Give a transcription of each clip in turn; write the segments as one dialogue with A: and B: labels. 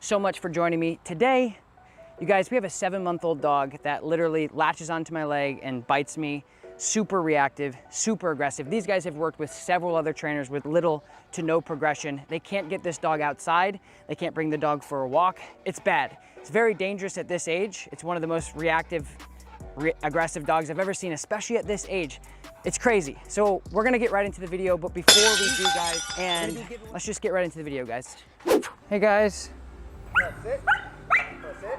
A: so much for joining me. Today, you guys, we have a 7-month-old dog that literally latches onto my leg and bites me. Super reactive, super aggressive. These guys have worked with several other trainers with little to no progression. They can't get this dog outside. They can't bring the dog for a walk. It's bad. It's very dangerous at this age. It's one of the most reactive, aggressive dogs I've ever seen, especially at this age. It's crazy. So we're gonna get right into the video, but before we do, guys, and let's just get right into the video, guys. Hey guys.
B: Sit. Sit.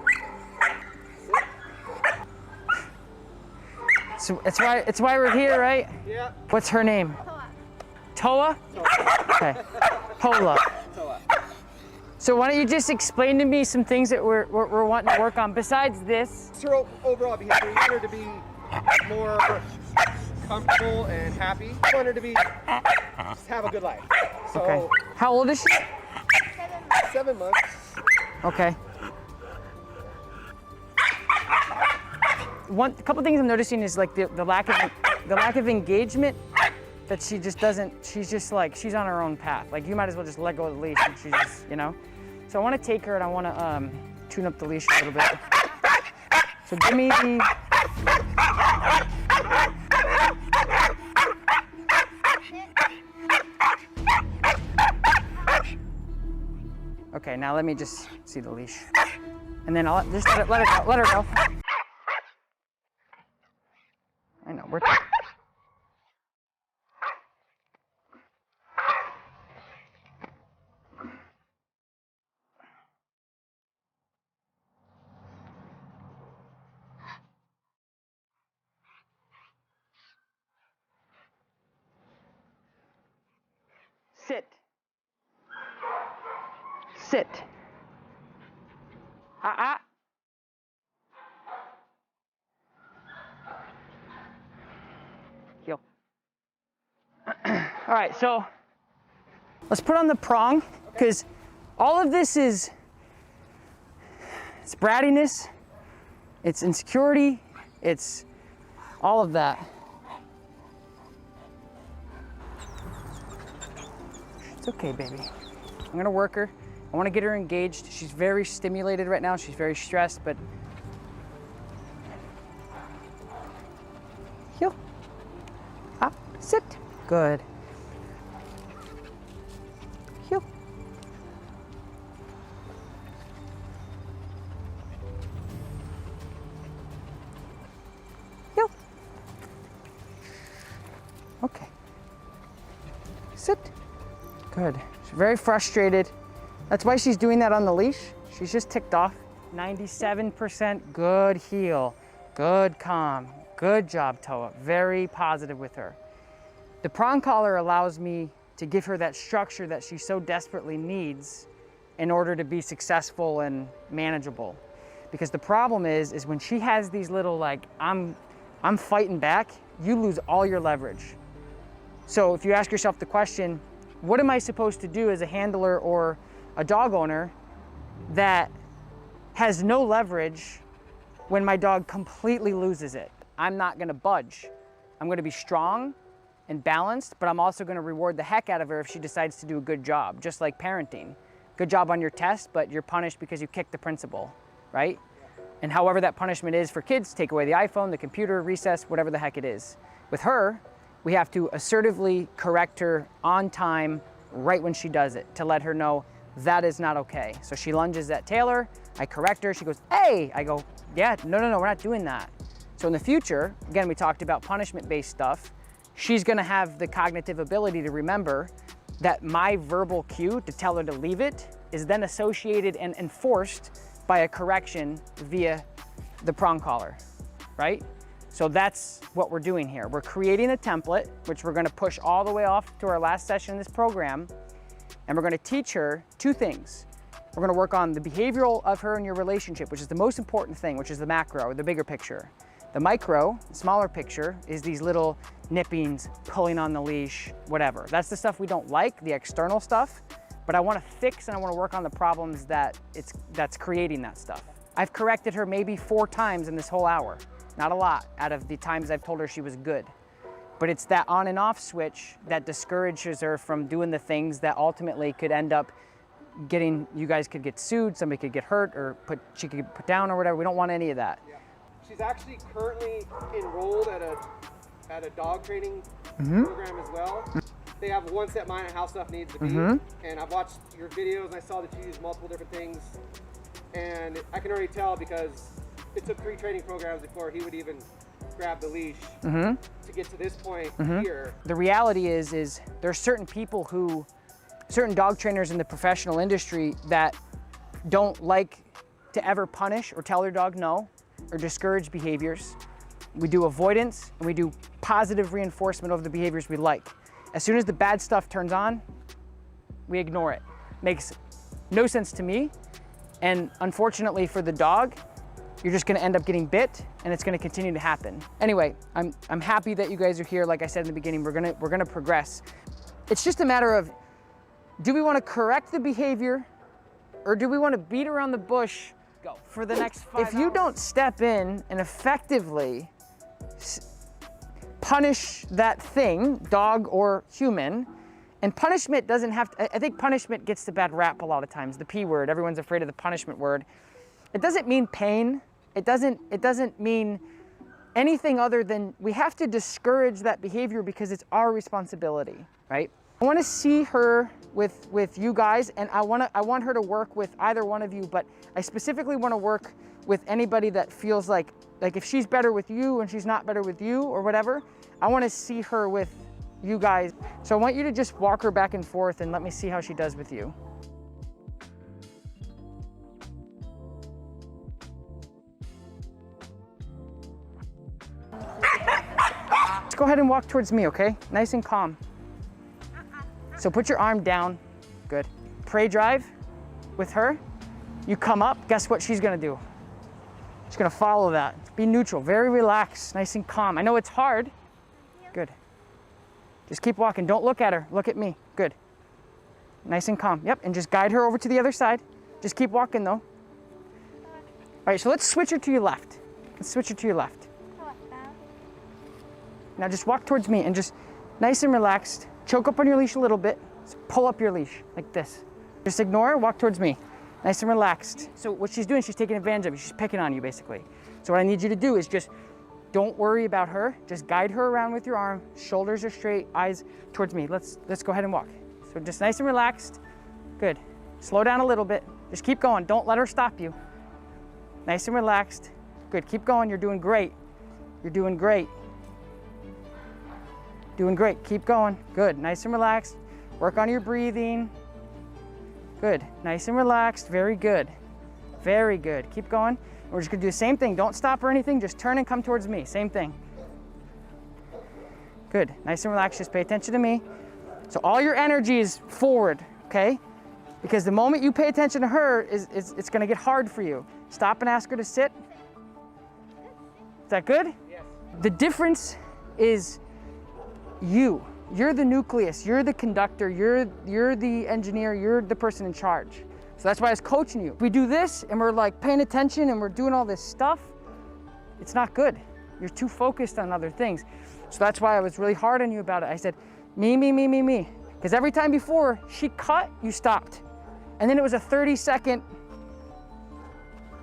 A: So it's why we're here, right?
B: Yeah.
A: What's her name? Toa. Toa? Okay. Toa.
B: Toa.
A: So why don't you just explain to me some things that we're wanting to work on besides this?
B: It's her overall behavior. We want her to be more comfortable and happy. We want her to be just have a good life. So,
A: okay. How old is she?
B: 7 months.
A: Okay. A couple things I'm noticing is like the lack of engagement, that she just doesn't. She's just like, she's on her own path. Like, you might as well just let go of the leash and she's just, you know. So I want to take her and I want to tune up the leash a little bit. So give me the. Okay, now let me just see the leash, and then I'll just let her go. I know, we're. Sit. Sit. Heel. All right, so let's put on the prong, because all of this is, it's brattiness, it's insecurity, it's all of that. It's okay, baby. I'm gonna work her. I want to get her engaged. She's very stimulated right now. She's very stressed, but heel, up, sit, good. Heel. Heel. Okay. Sit. Good. She's very frustrated. That's why she's doing that on the leash. She's just ticked off. 97% good heel. Good calm. Good job, Toa. Very positive with her. The prong collar allows me to give her that structure that she so desperately needs in order to be successful and manageable. Because the problem is when she has these little, like, I'm fighting back, you lose all your leverage. So if you ask yourself the question, what am I supposed to do as a handler or a dog owner that has no leverage when my dog completely loses it? I'm not gonna budge. I'm gonna be strong and balanced, but I'm also gonna reward the heck out of her if she decides to do a good job, just like parenting. Good job on your test, but you're punished because you kicked the principal, right? And however that punishment is for kids, take away the iPhone, the computer, recess, whatever the heck it is. With her, we have to assertively correct her on time, right when she does it, to let her know that is not okay. So she lunges at Taylor, I correct her, she goes, hey! I go, yeah, no, we're not doing that. So in the future, again, we talked about punishment-based stuff, she's gonna have the cognitive ability to remember that my verbal cue to tell her to leave it is then associated and enforced by a correction via the prong collar, right? So that's what we're doing here. We're creating a template, which we're gonna push all the way off to our last session in this program, and we're gonna teach her 2 things. We're gonna work on the behavioral of her and your relationship, which is the most important thing, which is the macro, or the bigger picture. The micro, smaller picture, is these little nippings, pulling on the leash, whatever. That's the stuff we don't like, the external stuff, but I wanna fix and I wanna work on the problems that's creating that stuff. I've corrected her maybe 4 times in this whole hour. Not a lot out of the times I've told her she was good. But it's that on and off switch that discourages her from doing the things that ultimately could end up getting, you guys could get sued, somebody could get hurt, or she could get put down or whatever. We don't want any of that.
B: Yeah. She's actually currently enrolled at a dog training program as well. They have one set mind on how stuff needs to be. And I've watched your videos and I saw that you use multiple different things. And I can already tell because it took 3 training programs before he would even grab the leash to get to this point here.
A: The reality is there's certain people certain dog trainers in the professional industry that don't like to ever punish or tell their dog no or discourage behaviors. We do avoidance and we do positive reinforcement of the behaviors we like. As soon as the bad stuff turns on, we ignore it. Makes no sense to me. And unfortunately for the dog, you're just gonna end up getting bit and it's gonna continue to happen. Anyway, I'm happy that you guys are here. Like I said in the beginning, we're gonna progress. It's just a matter of, do we wanna correct the behavior or do we wanna beat around the bush for the next 5 hours? If you don't step in and effectively punish that thing, dog or human, and punishment doesn't have to, I think punishment gets the bad rap a lot of times, the P word, everyone's afraid of the punishment word. It doesn't mean pain. It doesn't mean anything other than we have to discourage that behavior because it's our responsibility, right? I want to see her with you guys, and I want her to work with either one of you, but I specifically want to work with anybody that feels like if she's better with you and she's not better with you or whatever, I want to see her with you guys. So I want you to just walk her back and forth and let me see how she does with you. Just go ahead and walk towards me, okay? Nice and calm. So put your arm down. Good. Prey drive with her. You come up, guess what she's gonna do? She's gonna follow that. Be neutral, very relaxed, nice and calm. I know it's hard. Good. Just keep walking, don't look at her, look at me. Good. Nice and calm, yep, and just guide her over to the other side. Just keep walking though. All right, so let's switch her to your left. Let's switch her to your left. Now just walk towards me and just nice and relaxed. Choke up on your leash a little bit. Just pull up your leash like this. Just ignore her, walk towards me. Nice and relaxed. So what she's doing, she's taking advantage of you. She's picking on you basically. So what I need you to do is just don't worry about her. Just guide her around with your arm. Shoulders are straight, eyes towards me. Let's go ahead and walk. So just nice and relaxed. Good. Slow down a little bit. Just keep going. Don't let her stop you. Nice and relaxed. Good. Keep going. You're doing great. You're doing great. Doing great. Keep going. Good. Nice and relaxed. Work on your breathing. Good. Nice and relaxed. Very good. Very good. Keep going. We're just gonna do the same thing. Don't stop or anything. Just turn and come towards me. Same thing. Good. Nice and relaxed. Just pay attention to me. So all your energy is forward, okay? Because the moment you pay attention to her, it's gonna get hard for you. Stop and ask her to sit. Is that good?
B: Yes.
A: The difference is you're the nucleus, you're the conductor, you're the engineer, you're the person in charge. So that's why I was coaching you. If we do this and we're like paying attention and we're doing all this stuff, it's not good. You're too focused on other things. So that's why I was really hard on you about it. I said, me, me, me, me, me. Because every time before she cut, you stopped. And then it was a 30-second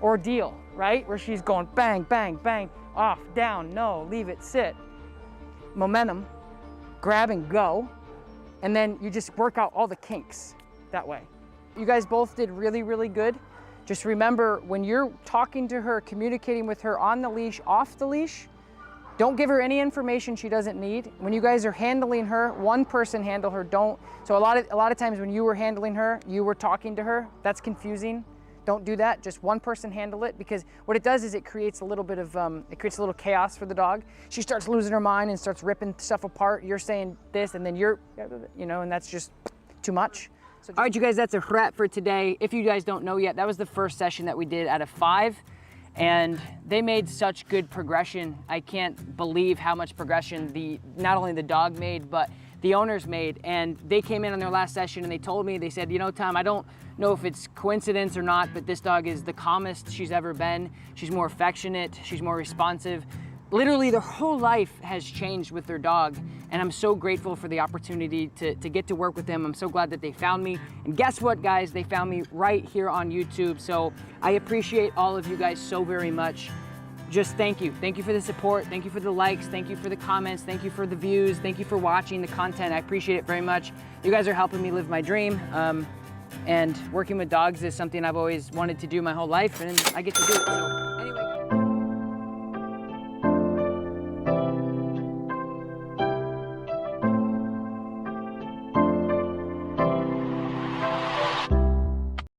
A: ordeal, right? Where she's going bang, bang, bang, off, down, no, leave it, sit. Momentum. Grab and go, and then you just work out all the kinks that way. You guys both did really, really good. Just remember, when you're talking to her, communicating with her on the leash, off the leash, don't give her any information she doesn't need. When you guys are handling her, one person handle her, don't. So a lot of times when you were handling her, you were talking to her, that's confusing. Don't do that, just one person handle it, because what it does is it creates a little bit of, it creates a little chaos for the dog. She starts losing her mind and starts ripping stuff apart. You're saying this and then you're, and that's just too much. So all right, you guys, that's a wrap for today. If you guys don't know yet, that was the first session that we did out of 5, and they made such good progression. I can't believe how much progression not only the dog made, but the owners made. And they came in on their last session and they told me, they said, Tom, I don't know if it's coincidence or not, but this dog is the calmest she's ever been. She's more affectionate, she's more responsive. literally their whole life has changed with their dog. And I'm so grateful for the opportunity to get to work with them. I'm so glad that they found me. And guess what, guys? They found me right here on YouTube. So I appreciate all of you guys so very much. Just thank you. Thank you for the support. Thank you for the likes. Thank you for the comments. Thank you for the views. Thank you for watching the content. I appreciate it very much. You guys are helping me live my dream. And working with dogs is something I've always wanted to do my whole life, and I get to do it. So anyway.